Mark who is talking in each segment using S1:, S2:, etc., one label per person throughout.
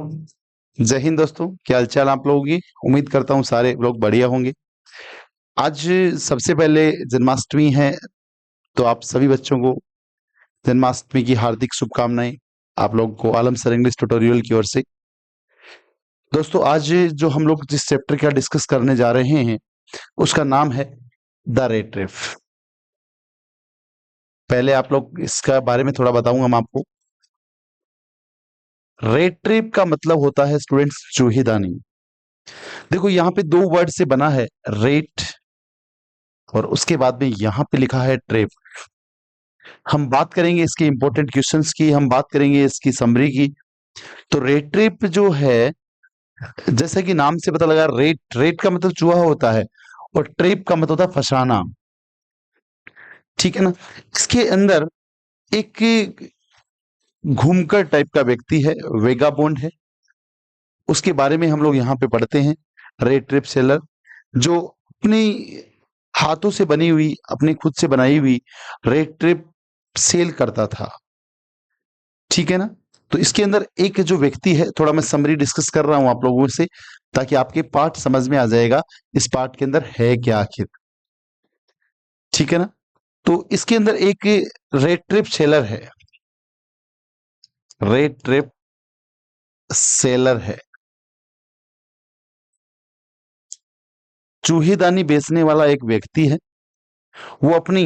S1: जय हिंद दोस्तों, क्या हालचाल आप लोगों की। उम्मीद करता हूँ सारे लोग बढ़िया होंगे। आज सबसे पहले जन्माष्टमी है, तो आप सभी बच्चों को जन्माष्टमी की हार्दिक शुभकामनाएं। आप लोगों को आलम सर इंग्लिश ट्यूटोरियल की ओर से। दोस्तों, आज जो हम लोग जिस चैप्टर का डिस्कस करने जा रहे हैं उसका नाम है द रेट रेस। पहले आप लोग इसका बारे में थोड़ा बताऊंगा मैं आपको। रेट ट्रिप का मतलब होता है स्टूडेंट्स चूहेदानी। देखो, यहाँ पे दो वर्ड से बना है, रेट और उसके बाद में यहाँ पे लिखा है ट्रिप। हम बात करेंगे इसके इंपॉर्टेंट क्वेश्चंस की, हम बात करेंगे इसकी समरी की। तो रेट ट्रिप जो है, जैसे कि नाम से पता लगा, रेट रेट का मतलब चूहा होता है और ट्रिप का मतलब होता है फसाना। ठीक है ना। इसके अंदर एक घूमकर टाइप का व्यक्ति है, वेगाबोंड है, उसके बारे में हम लोग यहाँ पे पढ़ते हैं। रेट ट्रिप सेलर जो अपनी हाथों से बनी हुई, अपनी खुद से बनाई हुई रेट ट्रिप सेल करता था। ठीक है ना। तो इसके अंदर एक जो व्यक्ति है, थोड़ा मैं समरी डिस्कस कर रहा हूं आप लोगों से ताकि आपके पार्ट समझ में आ जाएगा इस पार्ट के अंदर है क्या आखिर। ठीक है ना। तो इसके अंदर एक रेट ट्रिप सेलर है, रेट ट्रिप सेलर है, चूहेदानी बेचने वाला एक व्यक्ति है। वो अपनी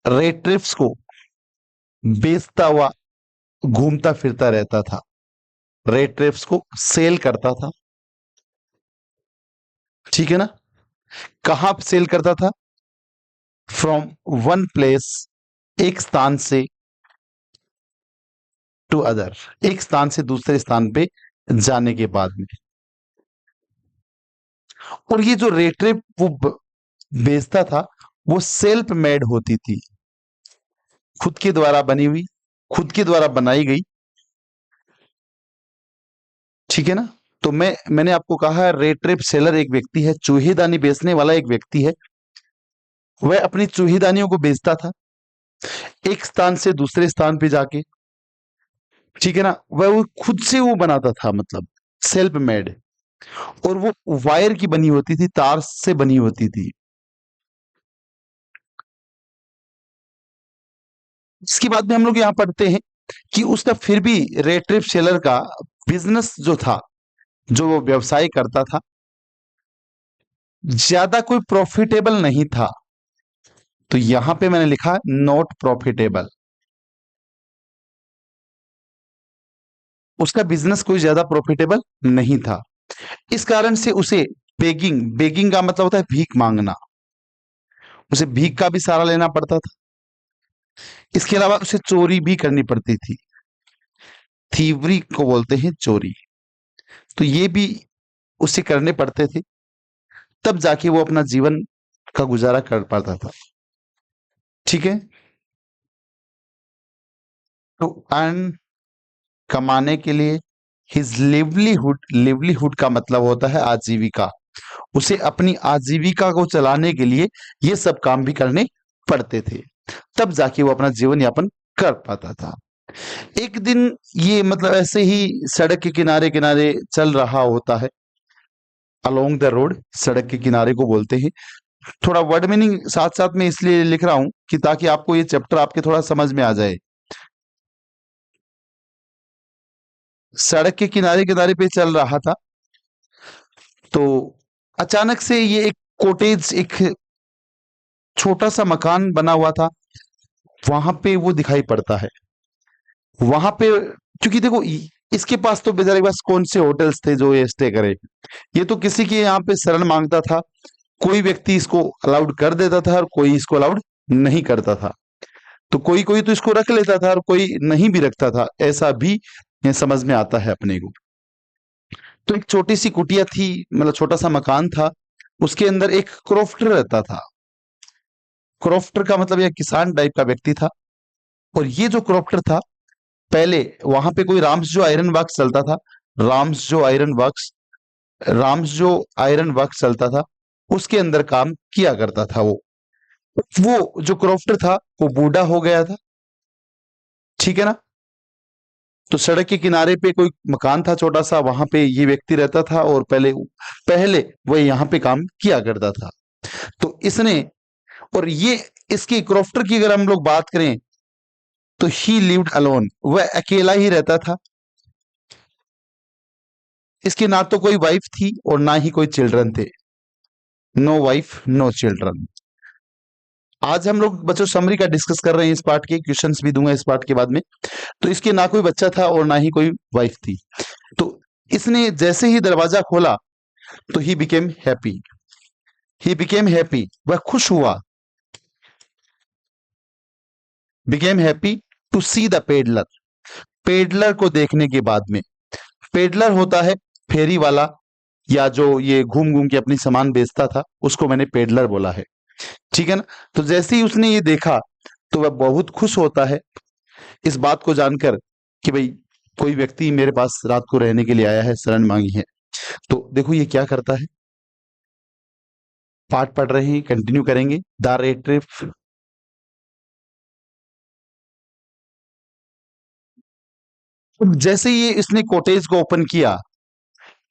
S1: रेट ट्रिप्स को बेचता हुआ घूमता फिरता रहता था, रेट ट्रिप्स को सेल करता था। ठीक है ना। कहां सेल करता था? फ्रॉम वन प्लेस, एक स्थान से, टू अदर, एक स्थान से दूसरे स्थान पे जाने के बाद में। और ये जो रेट्रिप वो बेचता था, वो सेल्फ मेड होती थी, खुद के द्वारा बनी हुई, खुद के द्वारा बनाई गई। ठीक है ना। तो मैंने आपको कहा है, रेट्रिप सेलर एक व्यक्ति है, चूहेदानी बेचने वाला एक व्यक्ति है। वह अपनी चूहेदानियों को बेचता था एक स्थान से दूसरे स्थान पे जाके। ठीक है ना। वह वो खुद से वो बनाता था, मतलब सेल्फ मेड। और वो वायर की बनी होती थी, तार से बनी होती थी। इसके बाद में हम लोग यहाँ पढ़ते हैं कि उसका फिर भी रेट्रिप सेलर का बिजनेस जो था, जो वो व्यवसाय करता था, ज्यादा कोई प्रॉफिटेबल नहीं था। तो यहां पे मैंने लिखा नॉट प्रॉफिटेबल। उसका बिजनेस कोई ज्यादा प्रॉफिटेबल नहीं था। इस कारण से उसे बेगिंग, बेगिंग का मतलब होता है भीख मांगना, उसे भीख का भी सहारा लेना पड़ता था। इसके अलावा उसे चोरी भी करनी पड़ती थी, थीवरी को बोलते हैं चोरी। तो ये भी उसे करने पड़ते थे, तब जाके वो अपना जीवन का गुजारा कर पाता था। ठीक है। तो अर्न, कमाने के लिए, हिज लिवलीहुड, लिवलीहुड का मतलब होता है आजीविका। उसे अपनी आजीविका को चलाने के लिए ये सब काम भी करने पड़ते थे, तब जाके वो अपना जीवन यापन कर पाता था। एक दिन ये मतलब ऐसे ही सड़क के किनारे किनारे चल रहा होता है, अलोंग द रोड, सड़क के किनारे को बोलते हैं। थोड़ा वर्ड मीनिंग साथ साथ में इसलिए लिख रहा हूं कि ताकि आपको ये चैप्टर आपके थोड़ा समझ में आ जाए। सड़क के किनारे किनारे पे चल रहा था, तो अचानक से ये एक कोटेज, एक छोटा सा मकान बना हुआ था, वहां पे वो दिखाई पड़ता है। वहां पे, क्योंकि देखो इसके पास तो बेचारे के पास कौन से होटल्स थे जो ये स्टे करे। ये तो किसी के यहाँ पे शरण मांगता था। कोई व्यक्ति इसको अलाउड कर देता था और कोई इसको अलाउड नहीं करता था। तो कोई कोई तो इसको रख लेता था और कोई नहीं भी रखता था, ऐसा भी ये समझ में आता है अपने को। तो एक छोटी सी कुटिया थी, मतलब छोटा सा मकान था, उसके अंदर एक क्रॉफ्टर रहता था। क्रॉफ्टर का मतलब यह किसान टाइप का व्यक्ति था। और ये जो क्रॉफ्टर था, पहले वहां पे कोई राम्स जो आयरन वर्क्स चलता था, राम्स जो आयरन वर्क्स, राम्स जो आयरन वर्क्स चलता था, उसके अंदर काम किया करता था। वो जो क्रॉफ्टर था वो बूढ़ा हो गया था। ठीक है ना। तो सड़क के किनारे पे कोई मकान था छोटा सा, वहां पे ये व्यक्ति रहता था और पहले पहले वह यहाँ पे काम किया करता था। तो इसने, और ये इसकी क्रॉफ्टर की अगर हम लोग बात करें तो ही लिव्ड अलोन, वह अकेला ही रहता था। इसकी ना तो कोई वाइफ थी और ना ही कोई चिल्ड्रन थे। No wife no children. आज हम लोग बच्चों समरी का डिस्कस कर रहे हैं, इस पार्ट के क्वेश्चंस भी दूंगा इस पार्ट के बाद में। तो इसके ना कोई बच्चा था और ना ही कोई वाइफ थी। तो इसने जैसे ही दरवाजा खोला तो he became happy, he became happy, वह खुश हुआ। Became happy to see the peddler, peddler को देखने के बाद में। पेडलर होता है फेरी वाला, या जो ये घूम घूम के अपनी सामान बेचता था, उसको मैंने पेडलर बोला है, ठीक है ना। तो जैसे ही उसने ये देखा तो वह बहुत खुश होता है इस बात को जानकर कि भाई कोई व्यक्ति मेरे पास रात को रहने के लिए आया है, शरण मांगी है। तो देखो ये क्या करता है, पाठ पढ़ रहे हैं, कंटिन्यू करेंगे। द रेड ट्रिप, जैसे ही इसने कॉटेज को ओपन किया,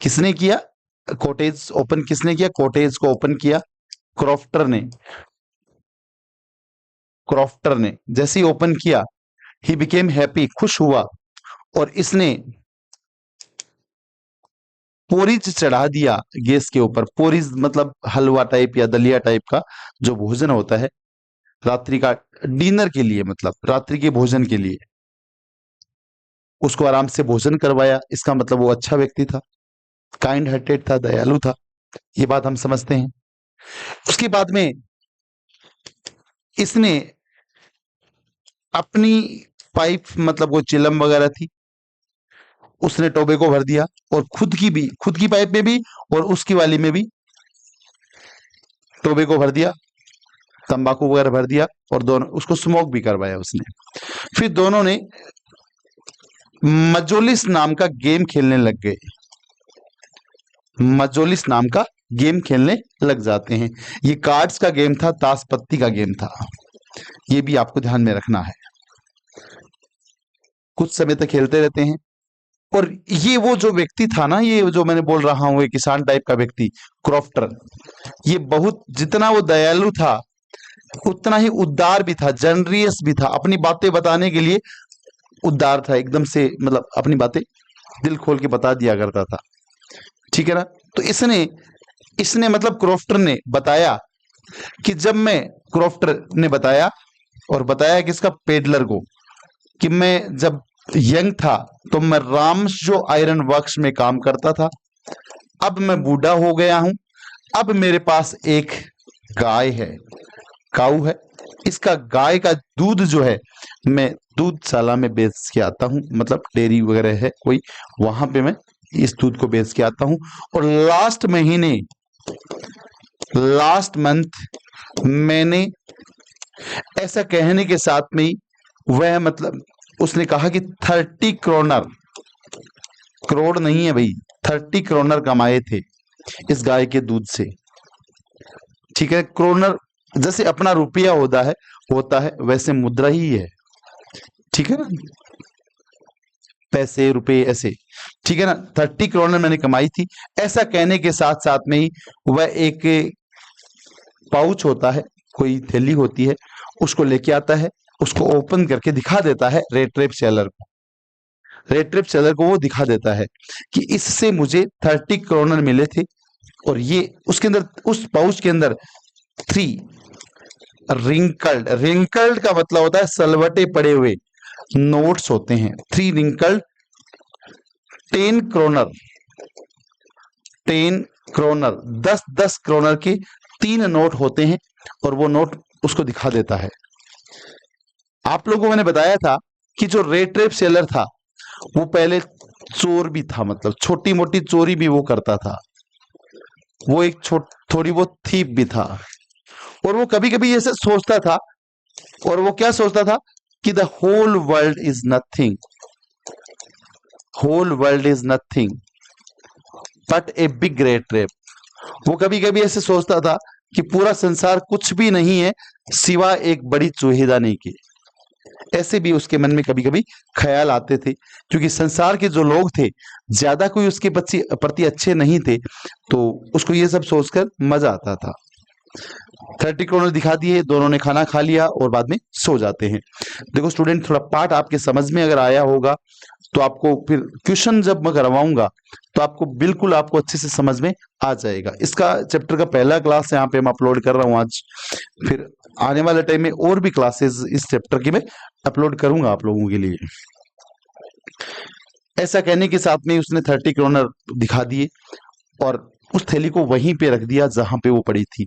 S1: किसने किया कॉटेज ओपन, किसने किया कॉटेज को ओपन किया, क्रॉफ्टर ने, क्रॉफ्टर ने जैसे ही ओपन किया, ही बिकेम हैप्पी, खुश हुआ, और इसने पोरिज चढ़ा दिया गैस के ऊपर। पोरिज मतलब हलवा टाइप या दलिया टाइप का जो भोजन होता है रात्रि का, डिनर के लिए, मतलब रात्रि के भोजन के लिए उसको आराम से भोजन करवाया। इसका मतलब वो अच्छा व्यक्ति था, काइंड हार्टेड था, दयालु था, ये बात हम समझते हैं। उसके बाद में इसने अपनी पाइप, मतलब वो चिलम वगैरह थी, उसने टोबे को भर दिया, और खुद की भी, खुद की पाइप में भी और उसकी वाली में भी टोबे को भर दिया, तंबाकू वगैरह भर दिया, और दोनों उसको स्मोक भी करवाया उसने। फिर दोनों ने मजोलिस नाम का गेम खेलने लग गए, मजोलिस नाम का गेम खेलने लग जाते हैं। ये कार्ड्स का गेम था, ताश पत्ती का गेम था, ये भी आपको ध्यान में रखना है। कुछ समय तक खेलते रहते हैं। और ये वो जो व्यक्ति था ना, ये जो मैंने बोल रहा हूं, ये किसान टाइप का व्यक्ति, क्रॉफ्टर, ये बहुत, जितना वो दयालु था उतना ही उदार भी था, जनरियस भी था। अपनी बातें बताने के लिए उदार था एकदम से, मतलब अपनी बातें दिल खोल के बता दिया करता था, ठीक है ना। तो इसने इसने मतलब क्रॉफ्टर ने बताया कि जब मैं, क्रॉफ्टर ने बताया, और बताया किसका, पेडलर को, कि मैं जब यंग था तो मैं राम्स जो आयरन वर्क्स में काम करता था। अब मैं बूढ़ा हो गया हूं, अब मेरे पास एक गाय है, काऊ है। इसका गाय का दूध जो है मैं दूधशाला में बेच के आता हूं, मतलब डेयरी वगैरह है कोई, वहां पे मैं इस दूध को बेच के आता हूं। और लास्ट महीने, लास्ट मंथ मैंने, ऐसा कहने के साथ में ही वह, मतलब उसने कहा कि 30 क्रोनर, करोड़ नहीं है भाई, 30 क्रोनर कमाए थे इस गाय के दूध से, ठीक है। क्रोनर जैसे अपना रुपया होता है वैसे मुद्रा ही है, ठीक है ना, पैसे रुपए ऐसे, ठीक है ना। 30 क्रोनर मैंने कमाई थी, ऐसा कहने के साथ साथ में ही वह एक पाउच होता है, कोई थैली होती है, उसको लेके आता है, उसको ओपन करके दिखा देता है रेड ट्रेप सेलर को, रेड ट्रेप सेलर को वो दिखा देता है कि इससे मुझे 30 क्रोनर मिले थे। और ये उसके अंदर, उस पाउच के अंदर 3 रिंकल्ड, रिंकल्ड का मतलब होता है सलवटे पड़े हुए नोट्स होते हैं। 3 रिंकल्ड 10 क्रोनर, 10 क्रोनर, 10-10 क्रोनर के 3 नोट होते हैं, और वो नोट उसको दिखा देता है। आप लोगों को मैंने बताया था कि जो रेड ट्रेप सेलर था वो पहले चोर भी था, मतलब छोटी मोटी चोरी भी वो करता था, वो एक थोड़ी बहुत थीप भी था। और वो कभी कभी ऐसे सोचता था, और वो क्या सोचता था कि the whole world is nothing, whole world is nothing but a big rat trap. वो कभी कभी ऐसे सोचता था कि पूरा संसार कुछ भी नहीं है सिवा एक बड़ी चूहेदानी के, ऐसे भी उसके मन में कभी कभी ख्याल आते थे, क्योंकि संसार के जो लोग थे ज्यादा कोई उसके प्रति अच्छे नहीं थे, तो उसको ये सब सोचकर मजा आता था। 30 करोड़ दिखा दिए, दोनों ने खाना खा लिया और बाद में सो जाते हैं। देखो स्टूडेंट, थोड़ा पार्ट आपके समझ में अगर आया होगा तो आपको फिर क्वेश्चन जब मैं करवाऊंगा तो आपको बिल्कुल आपको अच्छे से समझ में आ जाएगा। इसका चैप्टर का पहला क्लास यहाँ पे मैं अपलोड कर रहा हूँ आज। फिर आने वाले टाइम में और भी क्लासेस इस चैप्टर की मैं अपलोड करूंगा आप लोगों के लिए। ऐसा कहने के साथ में उसने 30 करोड़ दिखा दिए और उस थैली को वहीं पे रख दिया जहां पे वो पड़ी थी,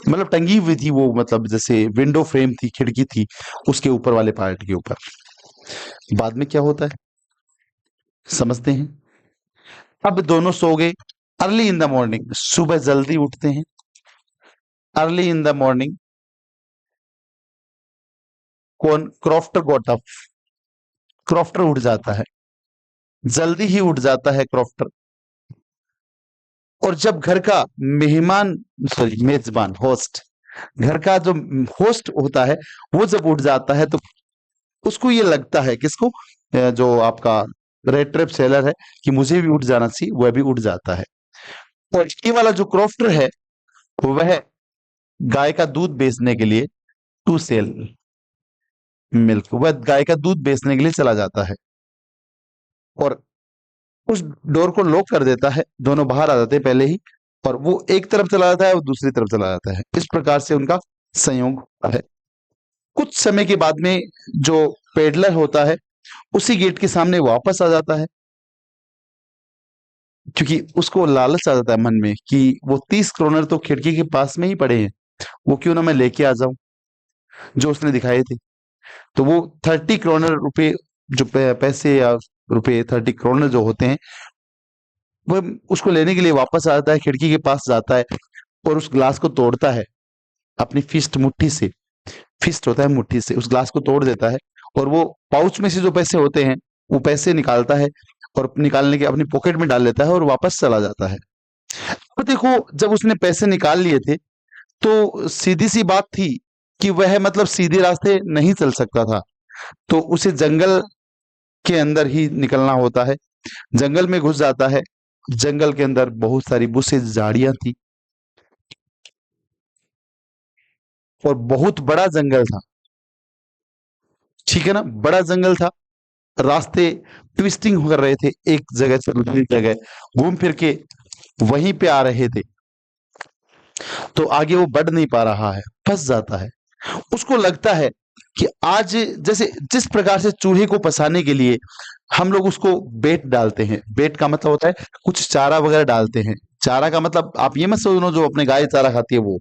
S1: मतलब टंगी हुई थी वो, मतलब जैसे विंडो फ्रेम थी, खिड़की थी, उसके ऊपर वाले पार्ट के ऊपर। बाद में क्या होता है समझते हैं। अब दोनों सो गए। अर्ली इन द मॉर्निंग, सुबह जल्दी उठते हैं। अर्ली इन द मॉर्निंग कौन? Crofter got up. क्रॉफ्टर उठ जाता है, जल्दी ही उठ जाता है क्रॉफ्टर। और जब घर का मेहमान, सॉरी मेजबान, होस्ट, घर का जो होस्ट होता है वो जब उठ जाता है तो उसको ये लगता है, किसको? जो आपका रेड ट्रेप सेलर है, कि मुझे भी उठ जाना चाहिए, वह भी उठ जाता है। और ये वाला जो क्रॉफ्टर है वह गाय का दूध बेचने के लिए, टू सेल मिल्क, वह गाय का दूध बेचने के लिए चला जाता है और उस डोर को लॉक कर देता है। दोनों बाहर आ जाते हैं पहले ही, और वो एक तरफ चला जाता है और दूसरी तरफ चला जाता है। इस प्रकार से उनका संयोग होता है। कुछ समय के बाद में जो पेडलर होता है उसी गेट के सामने वापस आ जाता है, क्योंकि उसको लालच आ जाता है मन में कि वो 30 करोड़ तो खिड़की के पास में ही पड़े हैं, वो क्यों ना मैं लेके आ जाऊं जो उसने दिखाए थे। तो वो 30 करोड़ रुपए, जो पैसे या रुपए 30 करोड़ जो होते हैं, वो उसको लेने के लिए वापस आ जाता है, खिड़की के पास जाता है और उस ग्लास को तोड़ता है अपनी फिस्ट मुट्ठी से। फिस्ट होता है मुट्ठी से, उस ग्लास को तोड़ देता है और वो पाउच में से जो पैसे होते हैं वो पैसे निकालता है और निकालने के अपनी पॉकेट में डाल लेता है और वापस चला जाता है। तो देखो, जब उसने पैसे निकाल लिए थे तो सीधी सी बात थी कि वह मतलब सीधे रास्ते नहीं चल सकता था, तो उसे जंगल के अंदर ही निकलना होता है। जंगल में घुस जाता है। जंगल के अंदर बहुत सारी बुशेज, झाड़ियां थी और बहुत बड़ा जंगल था। ठीक है ना, बड़ा जंगल था। रास्ते ट्विस्टिंग कर रहे थे, एक जगह से दूसरी जगह घूम फिर के वहीं पे आ रहे थे, तो आगे वो बढ़ नहीं पा रहा है, फंस जाता है। उसको लगता है कि आज, जैसे जिस प्रकार से चूहे को फंसाने के लिए हम लोग उसको बेट डालते हैं, बेट का मतलब होता है कुछ चारा वगैरह डालते हैं। चारा का मतलब आप ये मत समझो जो अपने गाय चारा खाती है वो।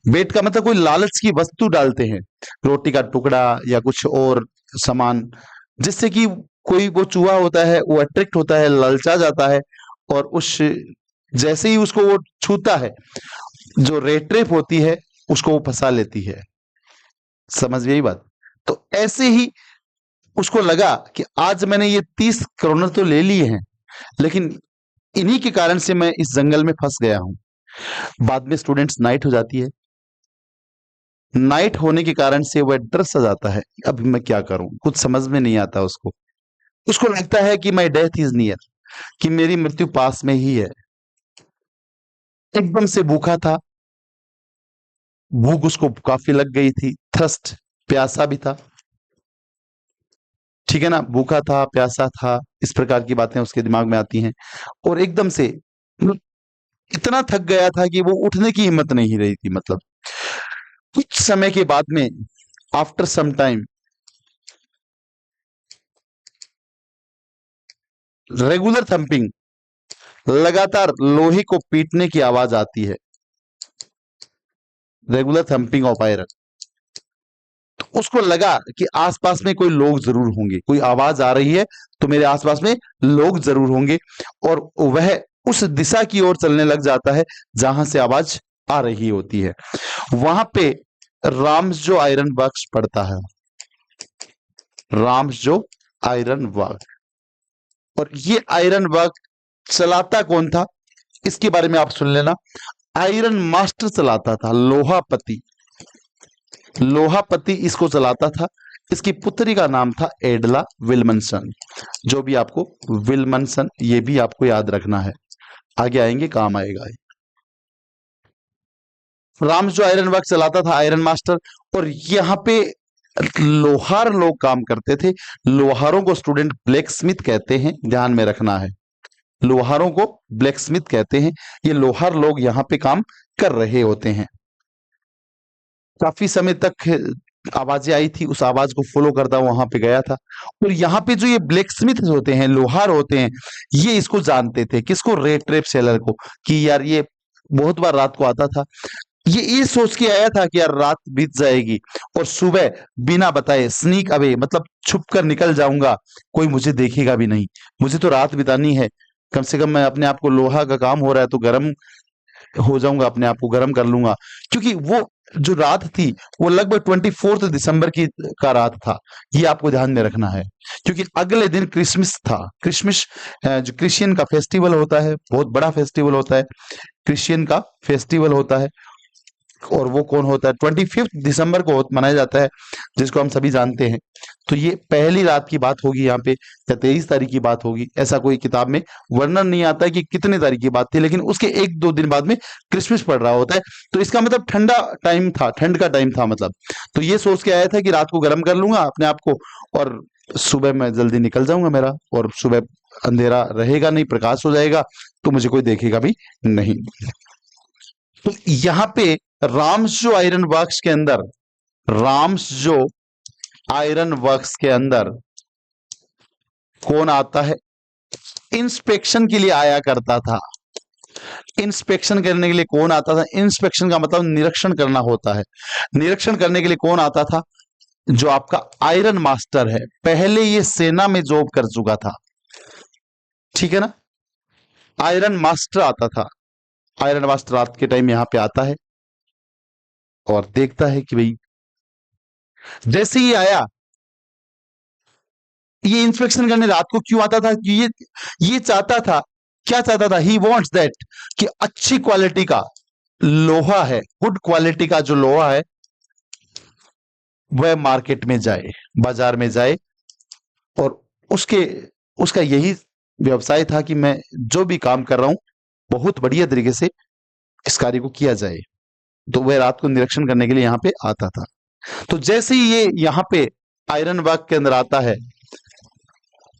S1: बेट का मतलब कोई लालच की वस्तु डालते हैं, रोटी का टुकड़ा या कुछ और सामान, जिससे कि कोई वो चूहा होता है वो अट्रैक्ट होता है, ललचा जाता है और उस जैसे ही उसको वो छूता है, जो रेट ट्रैप होती है उसको वो फंसा लेती है। समझ गई बात? तो ऐसे ही उसको लगा कि आज मैंने ये 30 करोड़ तो ले लिए हैं, लेकिन इन्हीं के कारण से मैं इस जंगल में फंस गया हूं। बाद में स्टूडेंट्स, नाइट हो जाती है। नाइट होने के कारण से वह डर सा जाता है, अब मैं क्या करूं, कुछ समझ में नहीं आता उसको। उसको लगता है कि माई डेथ इज नियर, कि मेरी मृत्यु पास में ही है। एकदम से भूखा था, भूख उसको काफी लग गई थी, थर्स्ट, प्यासा भी था। ठीक है ना, भूखा था, प्यासा था, इस प्रकार की बातें उसके दिमाग में आती हैं। और एकदम से इतना थक गया था कि वो उठने की हिम्मत नहीं रही थी। मतलब कुछ समय के बाद में, after some time, regular thumping, लगातार लोहे को पीटने की आवाज आती है। Regular thumping of iron. तो उसको लगा कि आसपास में कोई लोग जरूर होंगे, कोई आवाज आ रही है तो मेरे आसपास में लोग जरूर होंगे, और वह उस दिशा की ओर चलने लग जाता है जहां से आवाज आ रही होती है। वहां पे राम्स जो आयरन वर्क्स पड़ता है, राम्स जो आयरन वर्क। और ये आयरन वर्क चलाता कौन था, इसके बारे में आप सुन लेना। आयरन मास्टर चलाता था, लोहापति। लोहापति इसको चलाता था। इसकी पुत्री का नाम था एडला विल्मनसन। जो भी आपको विल्मनसन, ये भी आपको याद रखना है, आगे आएंगे काम आएगा। राम्स जो आयरन वर्क चलाता था, आयरन मास्टर, और यहाँ पे लोहार लोग काम करते थे। लोहारों को स्टूडेंट ब्लैक स्मिथ कहते हैं, ध्यान में रखना है। लोहारों को ब्लैक स्मिथ कहते हैं। ये लोहार लोग यहाँ पे काम कर रहे होते हैं। काफी समय तक आवाजें आई थी, उस आवाज को फॉलो करता वहां पे गया था। और यहाँ पे जो ये ब्लैक स्मिथ होते हैं, लोहार होते हैं, ये इसको जानते थे, किसको, रेड ट्रेप सेलर को, कि यार ये बहुत बार रात को आता था। ये सोच के आया था कि यार रात बीत जाएगी और सुबह बिना बताए स्नीक अवे, मतलब छुप कर निकल जाऊंगा, कोई मुझे देखेगा भी नहीं। मुझे तो रात बितानी है, कम से कम मैं अपने आप को, लोहा का काम हो रहा है तो गर्म हो जाऊंगा, अपने आप को गर्म कर लूंगा। क्योंकि वो जो रात थी वो लगभग 24 दिसंबर की का रात था, ये आपको ध्यान में रखना है। क्योंकि अगले दिन क्रिसमस था। क्रिसमस जो क्रिश्चियन का फेस्टिवल होता है, बहुत बड़ा फेस्टिवल होता है, क्रिश्चियन का फेस्टिवल होता है। और वो कौन होता है, 25 दिसंबर को मनाया जाता है, जिसको हम सभी जानते हैं। तो ये पहली रात की बात होगी यहाँ पे, या 23 तारीख की बात होगी। ऐसा कोई किताब में वर्णन नहीं आता है कि कितने तारीख की बात थी, लेकिन उसके 1-2 दिन बाद में क्रिसमस पड़ रहा होता है। तो इसका मतलब ठंडा टाइम था, ठंड का टाइम था मतलब। तो ये सोच के आया था कि रात को गर्म कर लूंगा अपने आप को, और सुबह मैं जल्दी निकल जाऊंगा मेरा, और सुबह अंधेरा रहेगा नहीं, प्रकाश हो जाएगा, तो मुझे कोई देखेगा भी नहीं। तो यहाँ पे राम्स जो आयरन वर्क्स के अंदर, राम्स जो आयरन वर्क्स के अंदर कौन आता है, इंस्पेक्शन के लिए आया करता था। इंस्पेक्शन करने के लिए कौन आता था, इंस्पेक्शन का मतलब निरीक्षण करना होता है। निरीक्षण करने के लिए कौन आता था, जो आपका आयरन मास्टर है। पहले ये सेना में जॉब कर चुका था, ठीक है ना। आयरन मास्टर आता था। आयरन मास्टर रात के टाइम यहां पे आता है और देखता है कि भाई, जैसे ही आया, ये इंस्पेक्शन करने रात को क्यों आता था, कि ये चाहता था, क्या चाहता था, ही वॉन्ट्स दैट, कि अच्छी क्वालिटी का लोहा है, गुड क्वालिटी का जो लोहा है वह मार्केट में जाए, बाजार में जाए। और उसका यही व्यवसाय था कि मैं जो भी काम कर रहा हूं बहुत बढ़िया तरीके से इस कार्य को किया जाए। तो वह रात को निरीक्षण करने के लिए यहाँ पे आता था। तो जैसे ही ये यहाँ पे आयरन वर्क के अंदर आता है,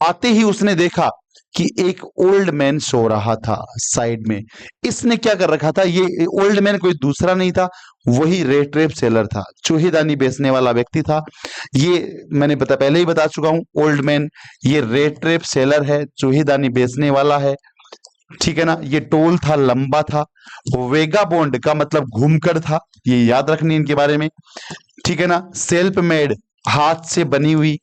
S1: आते ही उसने देखा कि एक ओल्ड मैन सो रहा था साइड में। इसने क्या कर रखा था, ये ओल्ड मैन कोई दूसरा नहीं था, वही रेड ट्रेप सेलर था, चूहेदानी बेचने वाला व्यक्ति था। ये मैंने पहले ही बता चुका हूं, ओल्ड मैन ये रेड ट्रेप सेलर है, चूहेदानी बेचने वाला है, ठीक है ना। ये टोल था, लंबा था। वेगा बॉन्ड का मतलब घूमकर था, ये याद रखनी इनके बारे में, ठीक है ना। सेल्फ मेड, हाथ से बनी हुई,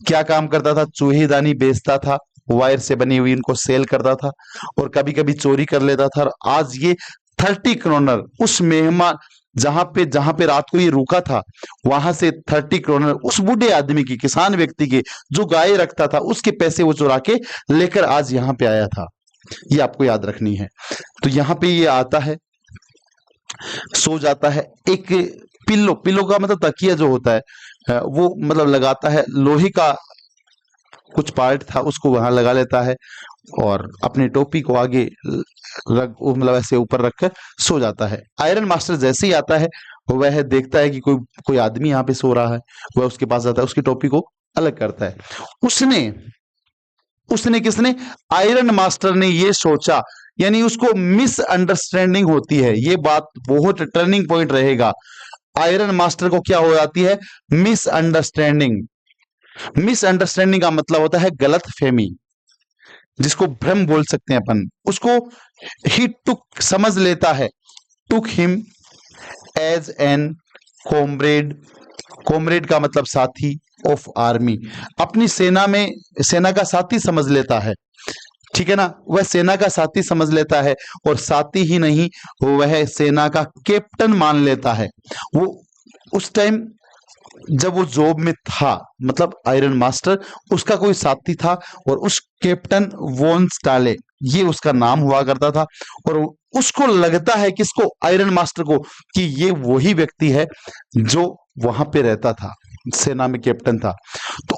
S1: क्या काम करता था, चूहेदानी बेचता था, वायर से बनी हुई इनको सेल करता था, और कभी कभी चोरी कर लेता था। और आज ये 30 क्रोनर उस मेहमान, जहां पे रात को ये रुका था, वहां से 30 क्रोनर उस बूढ़े आदमी की, किसान व्यक्ति के, जो गाय रखता था, उसके पैसे वो चुरा के लेकर आज यहाँ पे आया था। ये आपको याद रखनी है। तो यहाँ पे ये आता है, सो जाता है। एक पिल्लो का मतलब तकिया जो होता है, वो मतलब लगाता है, लोहे का कुछ पार्ट था उसको वहां लगा लेता है, और अपनी टोपी को आगे मतलब ऐसे ऊपर रखकर सो जाता है। आयरन मास्टर जैसे ही आता है, वह देखता है कि कोई आदमी यहाँ पे सो रहा है, वह उसके पास जाता है, उसकी टोपी को अलग करता है। उसने किसने, आयरन मास्टर ने ये सोचा, यानी उसको मिसअंडरस्टैंडिंग होती है। ये बात बहुत टर्निंग पॉइंट रहेगा। आयरन मास्टर को क्या हो जाती है, मिसअंडरस्टैंडिंग। मिसअंडरस्टैंडिंग का मतलब होता है गलत फहमी, जिसको भ्रम बोल सकते हैं अपन। उसको ही टुक समझ लेता है, took him as an comrade. Comrade का मतलब साथी, ऑफ आर्मी, अपनी सेना का साथी समझ लेता है, ठीक है ना। वह सेना का साथी समझ लेता है, और साथी ही नहीं, वह सेना का कैप्टन मान लेता है। वो उस टाइम जब वो जॉब में था, मतलब आयरन मास्टर, उसका कोई साथी था, और उस कैप्टन वॉन स्टाले, ये उसका नाम हुआ करता था। और उसको लगता है, किसको, आयरन मास्टर को, कि ये वही व्यक्ति है जो वहां पे रहता था। सेना में कैप्टन था। तो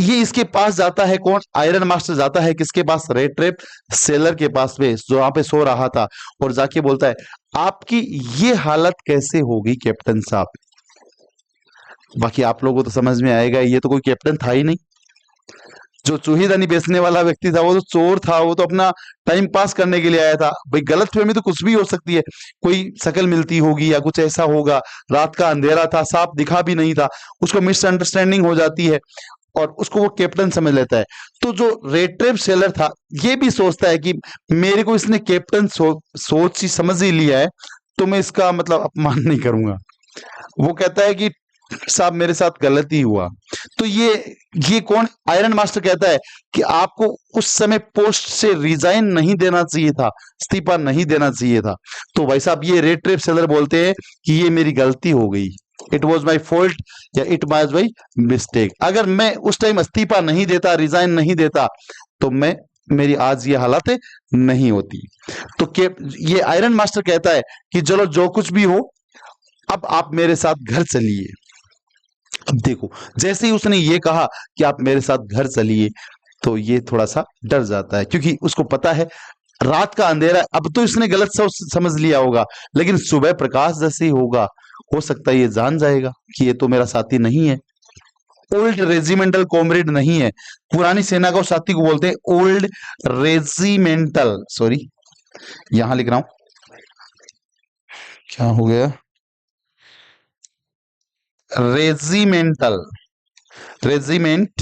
S1: ये इसके पास जाता है, कौन? आयरन मास्टर जाता है किसके पास? रेड ट्रेप सेलर के पास में, जो वहां पे सो रहा था, और जाके बोलता है आपकी ये हालत कैसे होगी कैप्टन साहब? बाकी आप लोगों को तो समझ में आएगा, ये तो कोई कैप्टन था ही नहीं। जो चूहीदानी बेचने वाला व्यक्ति था वो तो चोर था, वो तो अपना टाइम पास करने के लिए आया था। भाई गलतफहमी तो कुछ भी हो सकती है, कोई शक्ल मिलती होगी या कुछ ऐसा होगा, रात का अंधेरा था, साफ दिखा भी नहीं था, उसको मिसअंडरस्टैंडिंग हो जाती है और उसको वो कैप्टन समझ लेता है। तो जो रेड ट्रेप सेलर था ये भी सोचता है कि मेरे को इसने कैप्टन सोच ही समझ ही लिया है, तो मैं इसका मतलब अपमान नहीं करूंगा। वो कहता है कि साहब मेरे साथ गलती हुआ। तो ये कौन? आयरन मास्टर कहता है कि आपको उस समय पोस्ट से रिजाइन नहीं देना चाहिए था, इस्तीफा नहीं देना चाहिए था। तो भाई साहब ये रेड ट्रेप सेलर बोलते हैं कि ये मेरी गलती हो गई, इट वॉज माई फॉल्ट या इट वॉज माई मिस्टेक। अगर मैं उस टाइम इस्तीफा नहीं देता, रिजाइन नहीं देता, तो मेरी आज ये हालत नहीं होती। तो ये आयरन मास्टर कहता है कि चलो जो कुछ भी हो, अब आप मेरे साथ घर चलिए। अब देखो, जैसे ही उसने ये कहा कि आप मेरे साथ घर चलिए, तो ये थोड़ा सा डर जाता है, क्योंकि उसको पता है रात का अंधेरा है। अब तो इसने गलत समझ लिया होगा, लेकिन सुबह प्रकाश जैसे ही होगा, हो सकता है ये जान जाएगा कि ये तो मेरा साथी नहीं है, ओल्ड रेजिमेंटल कॉमरेड नहीं है। पुरानी सेना को साथी को बोलते हैं ओल्ड रेजिमेंटल, सॉरी यहां लिख रहा हूं, क्या हो गया, रेजिमेंटल, रेजिमेंट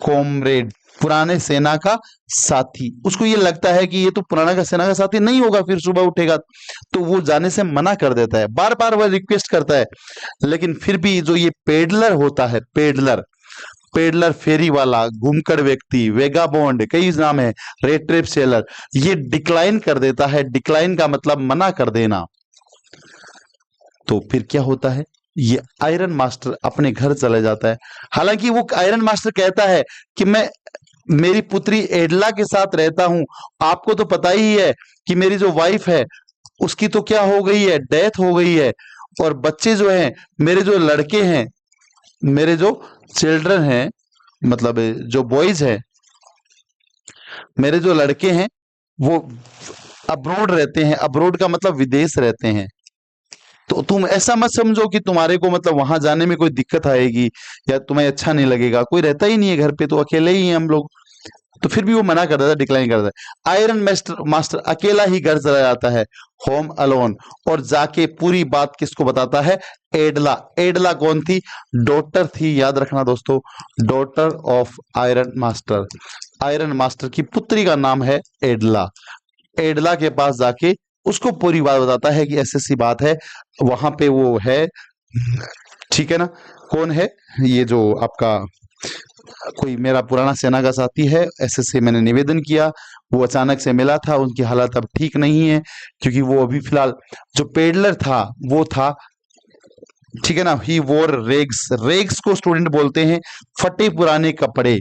S1: कॉमरेड, पुराने सेना का साथी। उसको ये लगता है कि ये तो पुराना का सेना का साथी नहीं होगा, फिर सुबह उठेगा, तो वो जाने से मना कर देता है। बार बार वह रिक्वेस्ट करता है, लेकिन फिर भी जो ये पेडलर होता है, पेडलर, पेडलर फेरी वाला, घुमकर व्यक्ति, वेगाबॉन्ड, कई नाम है, रेड ट्रेप सेलर, ये डिक्लाइन कर देता है। डिक्लाइन का मतलब मना कर देना। तो फिर क्या होता है, ये आयरन मास्टर अपने घर चले जाता है। हालांकि वो आयरन मास्टर कहता है कि मैं मेरी पुत्री एडला के साथ रहता हूं, आपको तो पता ही है कि मेरी जो वाइफ है उसकी तो क्या हो गई है, डेथ हो गई है, और बच्चे जो हैं, मेरे जो लड़के हैं, मेरे जो चिल्ड्रन हैं, मतलब जो बॉयज हैं, मेरे जो लड़के हैं वो अब्रोड रहते हैं। अब्रोड का मतलब विदेश रहते हैं। तो तुम ऐसा मत समझो कि तुम्हारे को मतलब वहां जाने में कोई दिक्कत आएगी या तुम्हें अच्छा नहीं लगेगा, कोई रहता ही नहीं है घर पे, तो अकेले ही हैं हम लोग। तो फिर भी वो मना कर देता है, डिक्लाइन कर देता है। आयरन मास्टर मास्टर अकेला ही घर चला जाता है, होम अलोन, और जाके पूरी बात किसको बताता है? एडला। एडला कौन थी? डॉटर थी, याद रखना दोस्तों, daughter of iron master. Iron master की पुत्री का नाम है एडला। एडला के पास जाके उसको पूरी बात बताता है कि ऐसी ऐसी बात है, वहां पे वो है, ठीक है ना? कौन है ये? जो आपका कोई मेरा पुराना सेना का साथी है, ऐसे से मैंने निवेदन किया, वो अचानक से मिला था, उनकी हालत अब ठीक नहीं है, क्योंकि वो अभी फिलहाल, जो पेडलर था वो था, ठीक है ना, ही वोर रेग्स। रेग्स को स्टूडेंट बोलते हैं फटे पुराने कपड़े।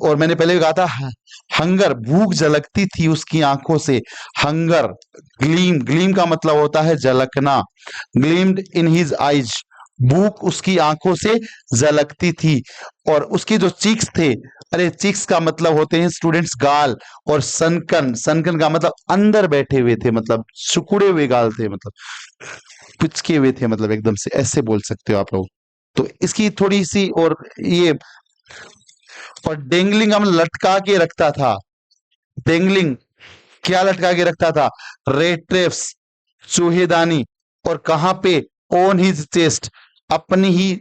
S1: और मैंने पहले भी कहा था, हंगर, भूख झलकती थी उसकी आंखों से। हंगर, ग्लीम, ग्लीम का मतलब होता है झलकना, ग्लीम्ड इन हिज आईज, भूख उसकी आंखों से झलकती थी। और उसके जो चीक्स थे, अरे चीक्स का मतलब होते हैं स्टूडेंट्स गाल, और सनकन, सनकन का मतलब अंदर बैठे हुए थे, मतलब सिकुड़े हुए गाल थे, मतलब पिचके हुए थे, मतलब एकदम से, ऐसे बोल सकते हो आप लोग। तो इसकी थोड़ी सी, और ये, और डेंगलिंग हम लटका के रखता था। डेंगलिंग क्या लटका के रखता था? रेड ट्रेप्स, चूहेदानी, और कहां पे? ऑन हिज चेस्ट, अपनी ही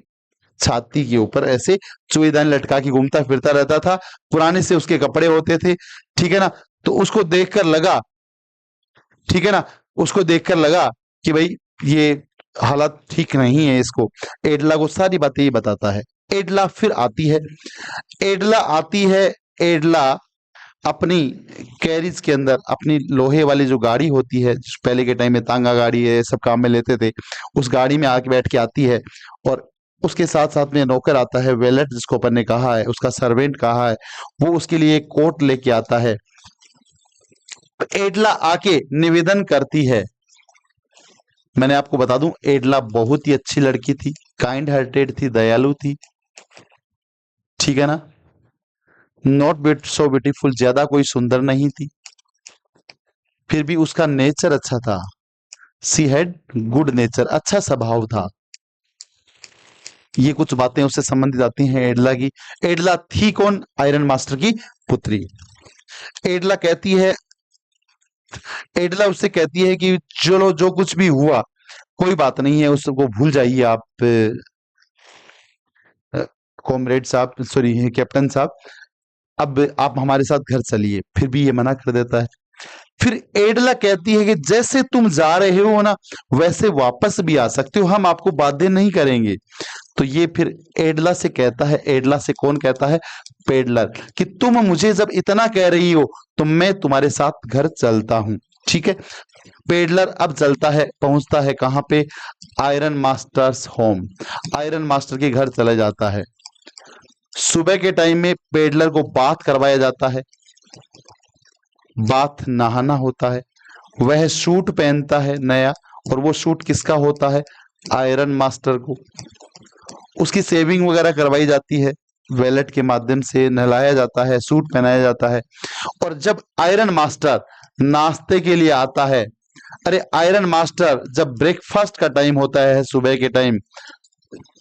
S1: छाती के ऊपर ऐसे चूहेदानी लटका के घूमता फिरता रहता था। पुराने से उसके कपड़े होते थे, ठीक है ना? तो उसको देखकर लगा, ठीक है ना, उसको देखकर लगा कि भाई ये हालत ठीक नहीं है इसको। एडला को सारी बातें ये बताता है। एडला फिर आती है, एडला आती है। एडला अपनी कैरिज के अंदर, अपनी लोहे वाली जो गाड़ी होती है, पहले के टाइम में तांगा गाड़ी है सब काम में लेते थे, उस गाड़ी में आके बैठ के आती है, और उसके साथ साथ में नौकर आता है, वेलेट जिसको अपन ने कहा है, उसका सर्वेंट कहा है, वो उसके लिए एक कोट लेके आता है। एडला आके निवेदन करती है। मैंने आपको बता दूं, एडला बहुत ही अच्छी लड़की थी, काइंड हार्टेड थी, दयालु थी, ठीक है ना। नॉट सो ब्यूटीफुल, ज्यादा कोई सुंदर नहीं थी, फिर भी उसका नेचर अच्छा था। सी हैड गुड नेचर, अच्छा स्वभाव था। ये कुछ बातें उससे संबंधित आती हैं एडला की। एडला थी कौन? आयरन मास्टर की पुत्री। एडला कहती है, एडला उससे कहती है कि चलो जो कुछ भी हुआ कोई बात नहीं है, उसको भूल जाइए आप कॉमरेड साहब, सॉरी कैप्टन साहब, अब आप हमारे साथ घर चलिए। फिर भी ये मना कर देता है। फिर एडला कहती है कि जैसे तुम जा रहे हो ना वैसे वापस भी आ सकते हो, हम आपको बाध्य नहीं करेंगे। तो ये फिर एडला से कहता है, एडला से कौन कहता है? पेडलर, कि तुम मुझे जब इतना कह रही हो तो मैं तुम्हारे साथ घर चलता हूं, ठीक है। पेडलर अब चलता है, पहुंचता है कहां पे? Iron masters home, iron master के घर चला जाता है। सुबह के टाइम में पेडलर को बाथ करवाया जाता है, बाथ नहाना होता है। वह सूट पहनता है नया, और वो सूट किसका होता है? आयरन मास्टर को। उसकी सेविंग वगैरह करवाई जाती है, वैलेट के माध्यम से नहलाया जाता है, सूट पहनाया जाता है। और जब आयरन मास्टर नाश्ते के लिए आता है, अरे आयरन मास्टर जब ब्रेकफास्ट का टाइम होता है सुबह के टाइम,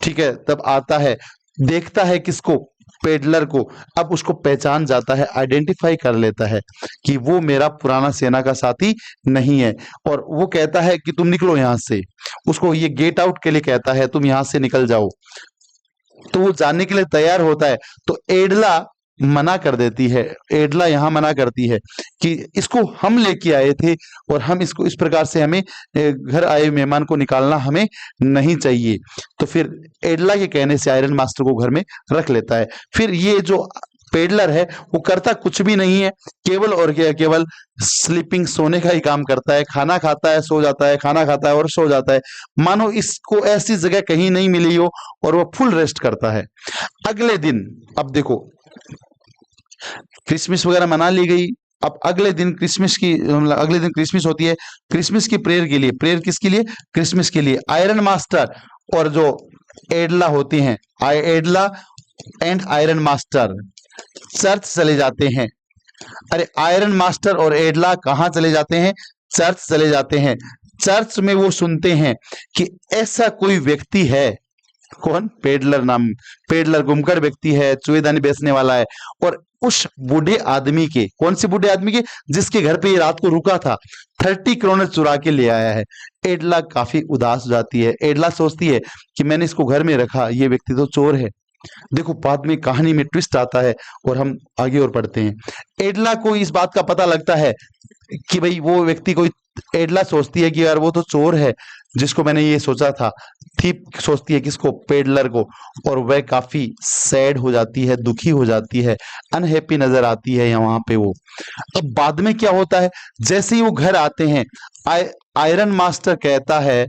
S1: ठीक है, तब आता है, देखता है किसको? पेडलर को। अब उसको पहचान जाता है, आइडेंटिफाई कर लेता है कि वो मेरा पुराना सेना का साथी नहीं है। और वो कहता है कि तुम निकलो यहां से, उसको ये गेट आउट के लिए कहता है, तुम यहां से निकल जाओ। तो वो जाने के लिए तैयार होता है, तो एडला मना कर देती है। एडला यहां मना करती है कि इसको हम लेके आए थे और हम इसको इस प्रकार से, हमें घर आए मेहमान को निकालना हमें नहीं चाहिए। तो फिर एडला के कहने से आयरन मास्टर को घर में रख लेता है। फिर ये जो पेडलर है वो करता कुछ भी नहीं है, केवल और केवल स्लीपिंग, सोने का ही काम करता है। खाना खाता है, सो जाता है, खाना खाता है और सो जाता है, मानो इसको ऐसी जगह कहीं नहीं मिली हो, और वो फुल रेस्ट करता है। अगले दिन, अब देखो, क्रिसमस वगैरह मना ली गई। अब अगले दिन क्रिसमस की, अगले दिन क्रिसमस होती है। क्रिसमस की प्रेयर के लिए, प्रेयर किसके लिए? क्रिसमस के लिए। आयरन मास्टर और जो एडला होती हैं, एडला एंड आयरन मास्टर चर्च चले जाते हैं। अरे आयरन मास्टर और एडला कहाँ चले जाते हैं? चर्च चले जाते हैं। चर्च में वो सुनते हैं कि ऐसा कोई व्यक्ति है। कौन? पेडलर नाम, पेडलर गुमकड़ व्यक्ति है, चुएदानी बेचने वाला है। और उस बूढ़े आदमी के, कौन से बूढ़े आदमी के? जिसके घर पे ये रात को रुका था, 30 क्रोनर चुरा के ले आया है। एडला काफी उदास हो जाती है। एडला सोचती है कि मैंने इसको घर में रखा, ये व्यक्ति तो चोर है। देखो बाद में कहानी में ट्विस्ट आता है और हम आगे और पढ़ते हैं। एडला को इस बात का पता लगता है कि भाई वो व्यक्ति कोई, एडला सोचती है कि यार वो तो चोर है जिसको मैंने ये सोचा था। थीप सोचती है किसको? पेडलर को। और वह काफी सैड हो जाती है, दुखी हो जाती है, अनहैप्पी नजर आती है वहां पे वो। अब बाद में क्या होता है? जैसे ही वो घर आते हैं, आयरन मास्टर कहता है,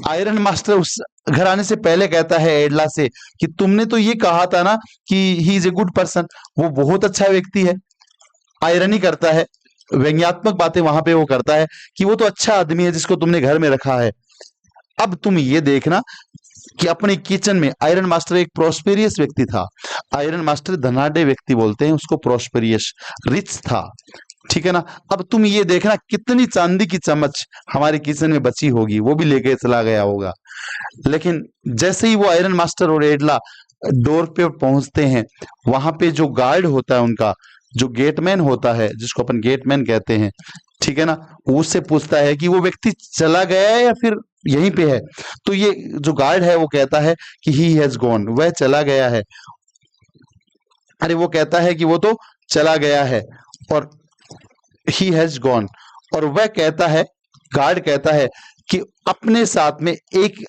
S1: आयरन मास्टर उस घर आने से पहले कहता है एडला से कि तुमने तो ये कहा था ना कि he is a good person, वो बहुत अच्छा व्यक्ति है। आयरनी करता है, व्यंग्यात्मक बातें वहां पे वो करता है कि वो तो अच्छा आदमी है जिसको तुमने घर में रखा है। अब तुम ये देखना कि अपने किचन में, आयरन मास्टर एक प्रोस्पेरियस व्यक्ति था। आयरन मास्टर धनाढ़ व्यक्ति बोलते हैं उसको, प्रोस्पेरियस, रिच था, ठीक है ना। अब तुम ये देखना कितनी चांदी की चम्मच हमारे किचन में बची होगी, वो भी लेके चला गया होगा। लेकिन जैसे ही वो आयरन मास्टर और एडला डोर पे पहुंचते हैं, वहां पे जो गार्ड होता है उनका, जो गेटमैन होता है, जिसको अपन गेटमैन कहते हैं, ठीक है ना, वो उससे पूछता है कि वो व्यक्ति चला गया है या फिर यहीं पे है। तो ये जो गार्ड है वो कहता है कि ही हैज गॉन, वह चला गया है। अरे वो कहता है कि वो तो चला गया है, और ही हैज गॉन, और वह कहता है, गार्ड कहता है कि अपने साथ में एक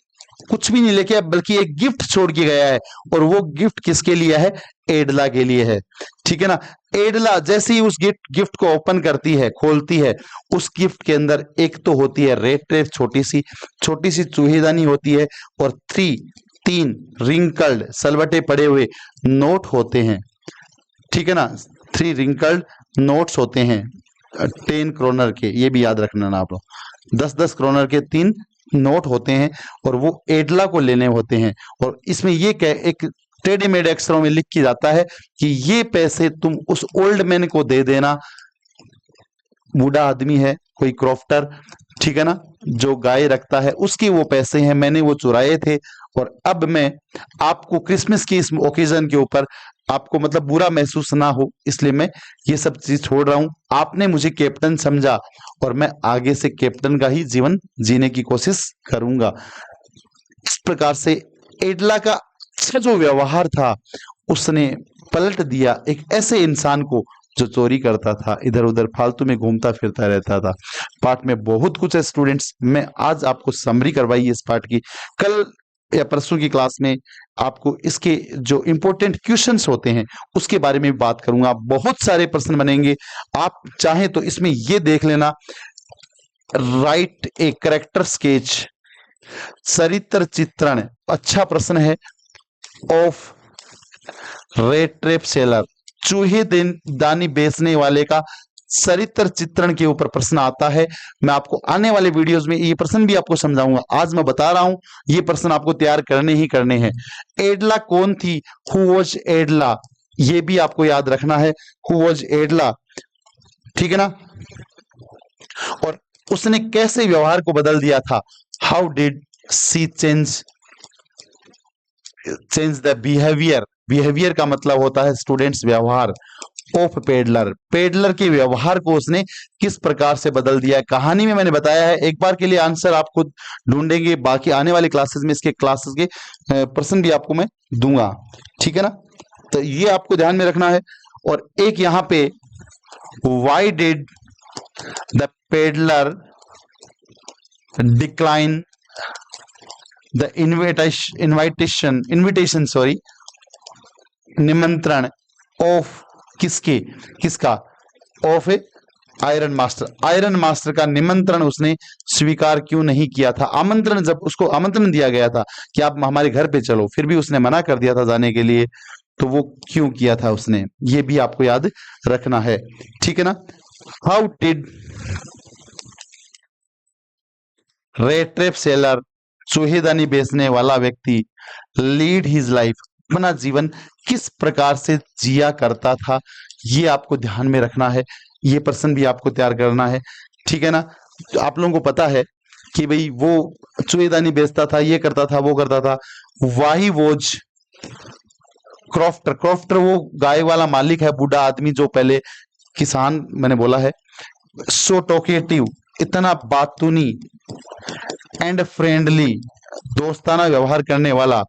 S1: कुछ भी नहीं लेके आया, बल्कि एक गिफ्ट छोड़ के गया है। और वो गिफ्ट किसके लिए है? एडला के लिए है, ठीक है ना। एडला जैसे ही उस गिफ्ट को ओपन करती है, खोलती है, उस गिफ्ट के अंदर एक तो होती है रेड टेप, छोटी सी चूहेदानी होती है, और तीन रिंकल्ड, सलवटे पड़े हुए नोट होते हैं, ठीक है ना। 3 रिंकल्ड नोट्स होते हैं 10 क्रोनर के, ये भी याद रखना ना आप लोग। 10-10 क्रोनर के 3 नोट होते हैं और वो एडला को लेने होते हैं, और इसमें ये एक टेढ़े मेढ़े अक्षरों में लिख के जाता है कि ये पैसे तुम उस ओल्ड मैन को दे देना। बूढ़ा आदमी है, कोई क्रॉफ्टर, ठीक है ना, जो गाय रखता है, उसके वो पैसे हैं, मैंने वो चुराए थे, और अब मैं आपको क्रिसमस की इस ओकेजन के ऊपर आपको मतलब बुरा महसूस ना हो, इसलिए मैं ये सब चीज छोड़ रहा हूं। आपने मुझे कैप्टन समझा और मैं आगे से कैप्टन का ही जीवन जीने की कोशिश करूंगा। इस प्रकार से एडला का अच्छा जो व्यवहार था, उसने पलट दिया एक ऐसे इंसान को जो चोरी करता था, इधर उधर फालतू में घूमता फिरता रहता था। पाठ में बहुत कुछ है स्टूडेंट्स, मैं आज आपको समरी करवाई है इस पाठ की। कल या परसों की क्लास में आपको इसके जो इंपॉर्टेंट क्वेश्चंस होते हैं उसके बारे में भी बात करूंगा। बहुत सारे प्रश्न बनेंगे, आप चाहें तो इसमें ये देख लेना, राइट ए कैरेक्टर स्केच, चरित्र चित्रण, अच्छा प्रश्न है, ऑफ रेट ट्रैप सेलर, चूहे दानी बेचने वाले का चरित्र चित्रण के ऊपर प्रश्न आता है। मैं आपको आने वाले वीडियोस में ये प्रश्न भी आपको समझाऊंगा, आज मैं बता रहा हूं ये प्रश्न आपको तैयार करने ही करने हैं। एडला कौन थी, हु वॉज एडला, ये भी आपको याद रखना है, हु वॉज एडला, ठीक है ना। और उसने कैसे व्यवहार को बदल दिया था, how did she change the behaviour, behaviour का मतलब होता है स्टूडेंट्स व्यवहार, ऑफ पेडलर, पेडलर के व्यवहार को उसने किस प्रकार से बदल दिया। कहानी में मैंने बताया है, एक बार के लिए आंसर आप खुद ढूंढेंगे, बाकी आने वाली क्लासेस में इसके क्लासेस के प्रश्न भी आपको मैं दूंगा, ठीक है ना। तो ये आपको ध्यान में रखना है। और एक यहाँ पे, why did the peddler decline the invitation sorry, निमंत्रण ऑफ किसके, किसका, of A iron master, iron master का निमंत्रण उसने स्वीकार क्यों नहीं किया था। आमंत्रण, जब उसको आमंत्रण दिया गया था कि आप हमारे घर पे चलो, फिर भी उसने मना कर दिया था जाने के लिए, तो वो क्यों किया था उसने, ये भी आपको याद रखना है, ठीक है ना। How did rat trap seller, चूहेदानी बेचने वाला व्यक्ति, लीड हिज लाइफ, अपना जीवन किस प्रकार से जिया करता था, ये आपको ध्यान में रखना है, ये प्रश्न भी आपको तैयार करना है, ठीक है ना। तो आप लोगों को पता है कि भाई वो चूहेदानी बेचता था, ये करता था, वो करता था। वाही वोज क्रॉफ्टर, क्रॉफ्टर वो गाय वाला मालिक है, बूढ़ा आदमी जो पहले किसान मैंने बोला है। सो टोकेटिव, इतना बातूनी, एंड फ्रेंडली, दोस्ताना व्यवहार करने वाला,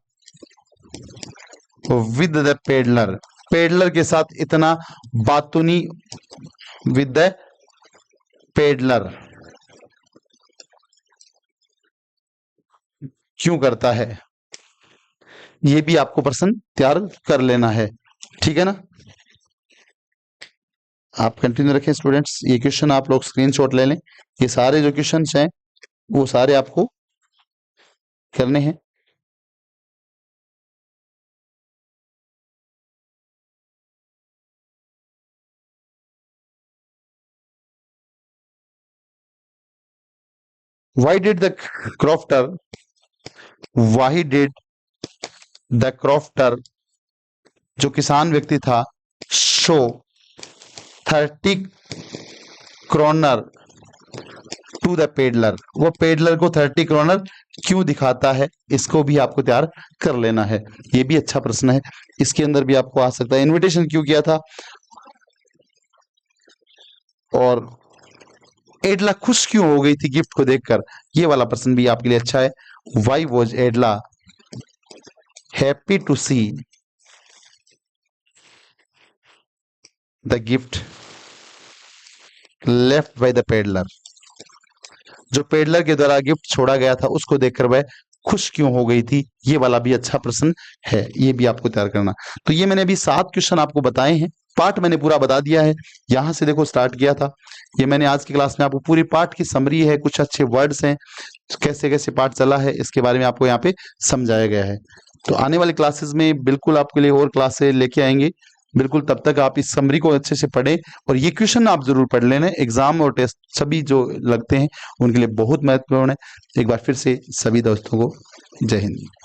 S1: विद द पेडलर, पेडलर के साथ इतना बातूनी, विद द पेडलर क्यों करता है, ये भी आपको प्रश्न तैयार कर लेना है, ठीक है ना। आप कंटिन्यू रखें स्टूडेंट्स, ये क्वेश्चन आप लोग स्क्रीनशॉट ले लें, ये सारे जो क्वेश्चन हैं वो सारे आपको करने हैं। Why did the crofter, why did the crofter, जो किसान व्यक्ति था, show 30 kronor to the peddler, वो पेडलर को 30 क्रोनर क्यों दिखाता है, इसको भी आपको तैयार कर लेना है, ये भी अच्छा प्रश्न है, इसके अंदर भी आपको आ सकता है। इनविटेशन क्यों किया था, और एडला खुश क्यों हो गई थी गिफ्ट को देखकर, ये वाला प्रश्न भी आपके लिए अच्छा है। Why was Edla happy to see the gift left by the peddler, जो पेडलर के द्वारा गिफ्ट छोड़ा गया था उसको देखकर वह खुश क्यों हो गई थी, ये वाला भी अच्छा प्रश्न है, ये भी आपको तैयार करना। तो ये मैंने अभी 7 क्वेश्चन आपको बताए हैं, पार्ट मैंने पूरा बता दिया है, यहां से देखो स्टार्ट किया था, ये मैंने आज की क्लास में आपको पूरी पार्ट की समरी है, कुछ अच्छे वर्ड्स हैं, कैसे कैसे पार्ट चला है इसके बारे में आपको यहाँ पे समझाया गया है। तो आने वाली क्लासेस में बिल्कुल आपके लिए और क्लासेस लेके आएंगे, बिल्कुल, तब तक आप इस समरी को अच्छे से पढ़ें और ये क्वेश्चन आप जरूर पढ़ लेना। एग्जाम और टेस्ट सभी जो लगते हैं उनके लिए बहुत महत्वपूर्ण है। एक बार फिर से सभी दोस्तों को जय हिंद।